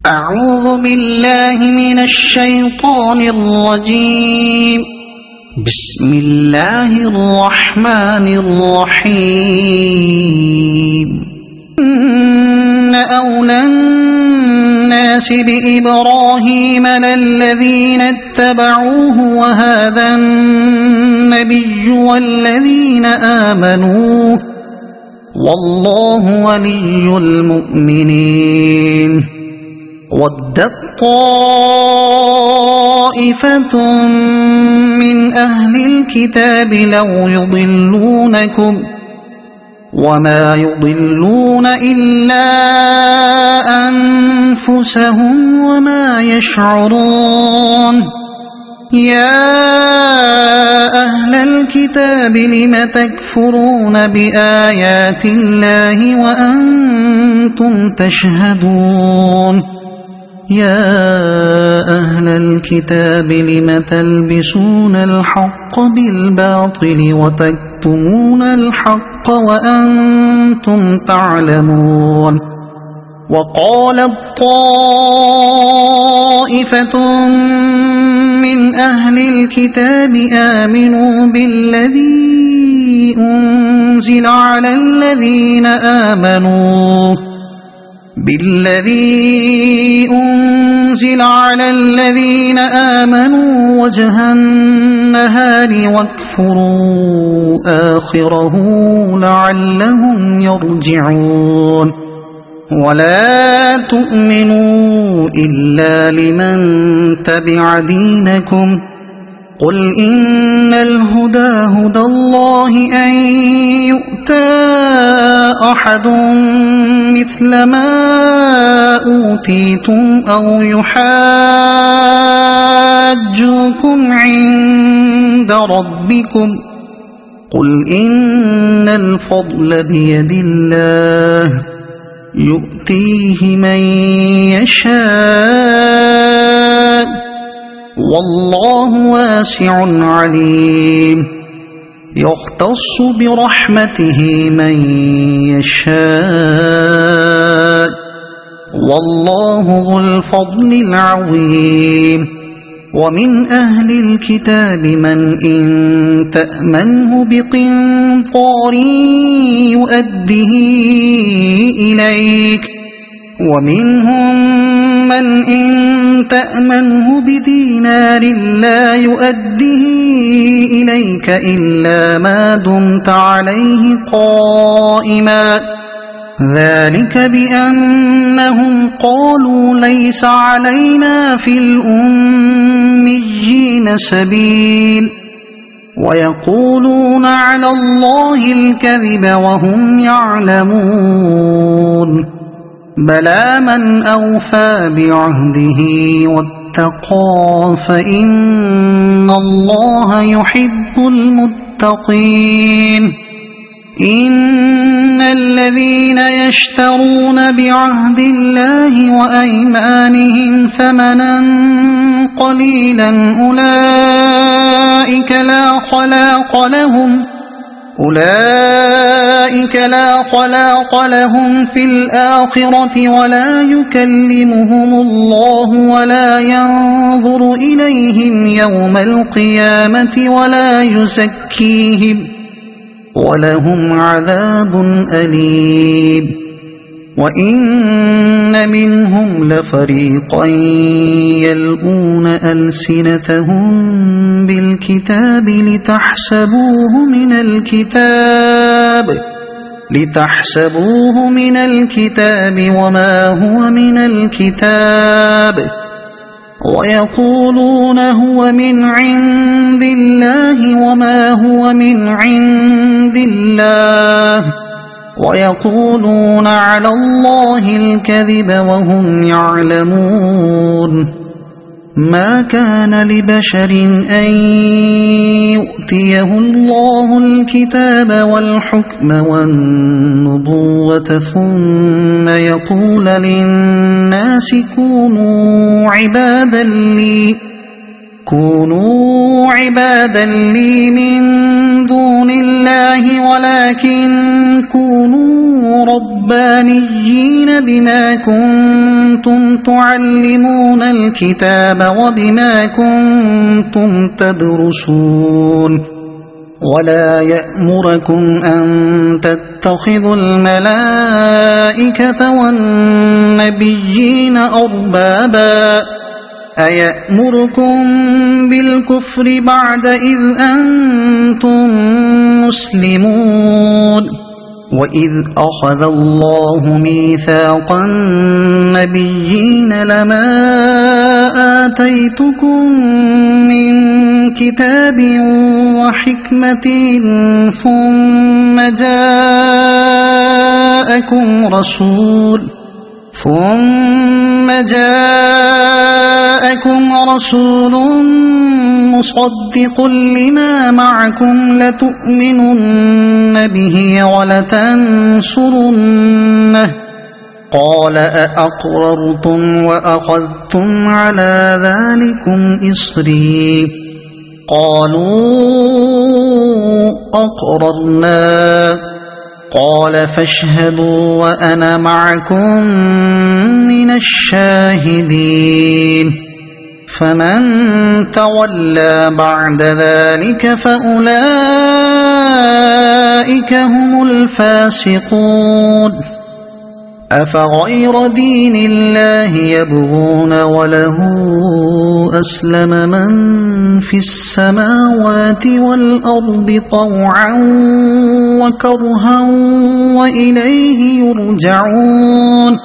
أعوذ بالله من الشيطان الرجيم. بسم الله الرحمن الرحيم. إن أولى الناس بإبراهيم للذين اتبعوه وهذا النبي والذين آمنوا والله ولي المؤمنين. ودت طائفة من أهل الكتاب لو يضلونكم وما يضلون إلا أنفسهم وما يشعرون. يا أهل الكتاب لم تكفرون بآيات الله وأنتم تشهدون. يا أهل الكتاب لم تلبسون الحق بالباطل وتكتمون الحق وأنتم تعلمون. وقالت طائفة من أهل الكتاب آمنوا بالذي أنزل على الذين آمنوا وجه النهار واكفروا آخره لعلهم يرجعون. ولا تؤمنوا إلا لمن تبع دينكم. قل إن الهدى هدى الله أن يؤتى أحد مثل ما أوتيتم أو يحاجوكم عند ربكم. قل إن الفضل بيد الله يؤتيه من يشاء والله واسع عليم. يختص برحمته من يشاء والله ذو الفضل العظيم. ومن أهل الكتاب من إن تأمنه بقنطار يؤده إليك ومنهم من إن تأمنه بدينار لا يؤده إليك إلا ما دمت عليه قائما. ذلك بأنهم قالوا ليس علينا في الأميين سبيل ويقولون على الله الكذب وهم يعلمون. بلى من أوفى بعهده واتقى فإن الله يحب المتقين. إن الذين يشترون بعهد الله وأيمانهم ثمنا قليلا أولئك لا خلاق لهم في الآخرة ولا يكلمهم الله ولا ينظر إليهم يوم القيامة ولا يزكيهم ولهم عذاب أليم. وإن منهم لفريقا يلؤون ألسنتهم بالكتاب لتحسبوه من الكتاب وما هو من الكتاب ويقولون هو من عند الله وما هو من عند الله ويقولون على الله الكذب وهم يعلمون. ما كان لبشر أن يؤتيه الله الكتاب والحكم والنبوة ثم يقول للناس كونوا عبادا لي من دون الله ولكن كونوا ربانيين بما كنتم تعلمون الكتاب وبما كنتم تدرسون ولا يأمركم أن تتخذوا الملائكة والنبيين أربابا أيأمركم بالكفر بعد إذ أنتم مسلمون وإذ أخذ الله ميثاق النبيين لما آتيتكم من كتاب وحكمة ثم جاءكم رسول مصدق لما معكم لتؤمنن به ولتنصرنه قال أأقررتم وأخذتم على ذلكم إصري قالوا أقررنا قال فاشهدوا وأنا معكم من الشاهدين فمن تولى بعد ذلك فأولئك هم الفاسقون أفغير دين الله يبغون وله أسلم من في السماوات والأرض طوعا وكرها وإليه يرجعون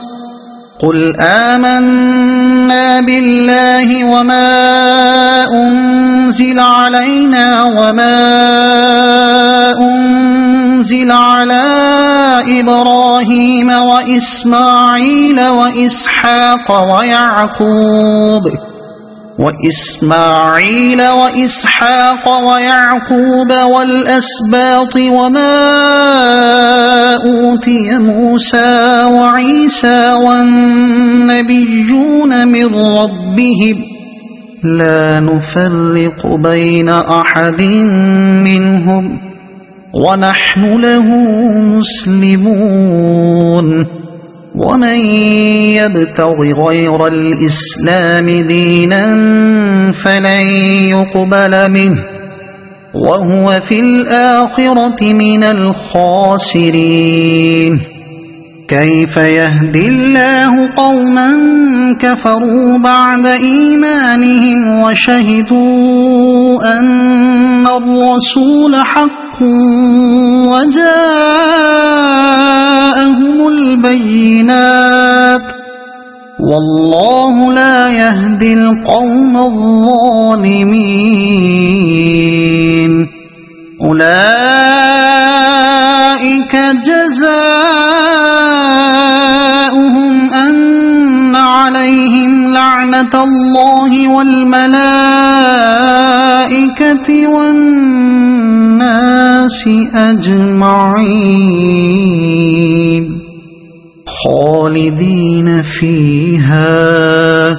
قل آمنا بالله وما أنزل علينا وما أنزل على إبراهيم وإسماعيل وإسحاق ويعقوب والأسباط وما أوتي موسى وعيسى والنبيون من ربهم لا نفرق بين أحد منهم ونحن له مسلمون ومن يبتغ غير الإسلام دينا فلن يقبل منه وهو في الآخرة من الخاسرين كيف يهدي الله قوما كفروا بعد إيمانهم وشهدوا أن الرسول حق وجاءهم البينات والله لا يهدي القوم الظالمين أولئك جزاؤهم أن عليهم لعنة الله والملائكة والناس أجمعين خالدين فيها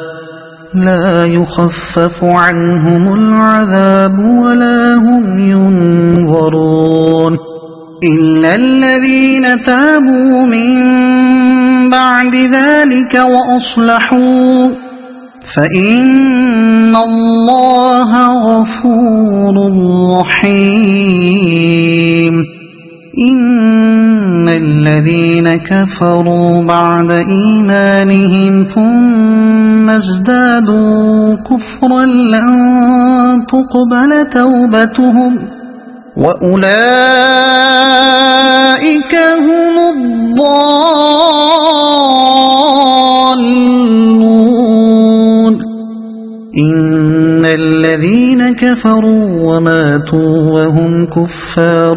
لا يخفف عنهم العذاب ولا هم ينظرون إلا الذين تابوا من بعد ذلك وأصلحوا فإن الله غفور رحيم إن الذين كفروا بعد إيمانهم ثم ازدادوا كفرا لن تقبل توبتهم وأولئك هم الضالون إن الذين كفروا وماتوا وهم كفار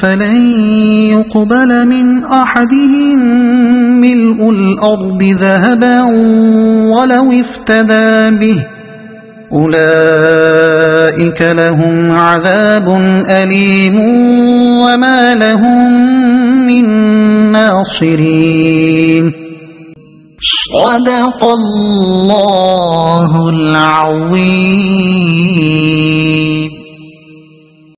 فلن يقبل من أحدهم ملء الأرض ذهبا ولو افتدى به أولئك لهم عذاب أليم وما لهم من ناصرين صدق الله العظيم.